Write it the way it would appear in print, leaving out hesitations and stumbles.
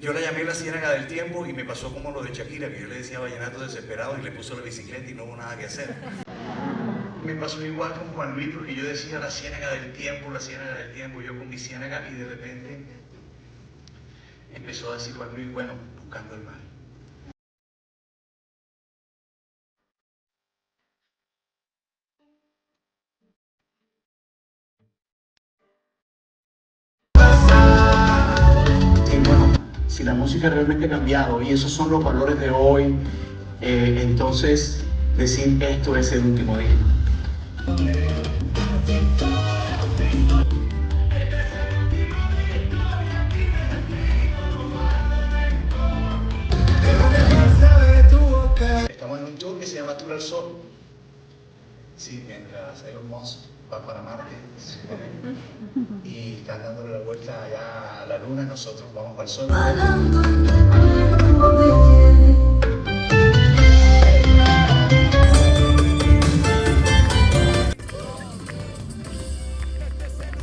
Yo la llamé la Ciénaga del Tiempo y me pasó como lo de Shakira, que yo le decía vallenato desesperado y le puso la bicicleta y no hubo nada que hacer. Me pasó igual con Juan Luis, porque yo decía la Ciénaga del Tiempo, la Ciénaga del Tiempo, yo con mi ciénaga, y de repente empezó a decir Juan Luis, bueno, buscando el mal. Y bueno, si la música realmente ha cambiado y esos son los valores de hoy, entonces decir esto es el último día. Estamos en un tour que se llama Tour al Sol. Sí, mientras Elon Musk va para Marte y están dándole la vuelta allá a la Luna, nosotros vamos para el Sol.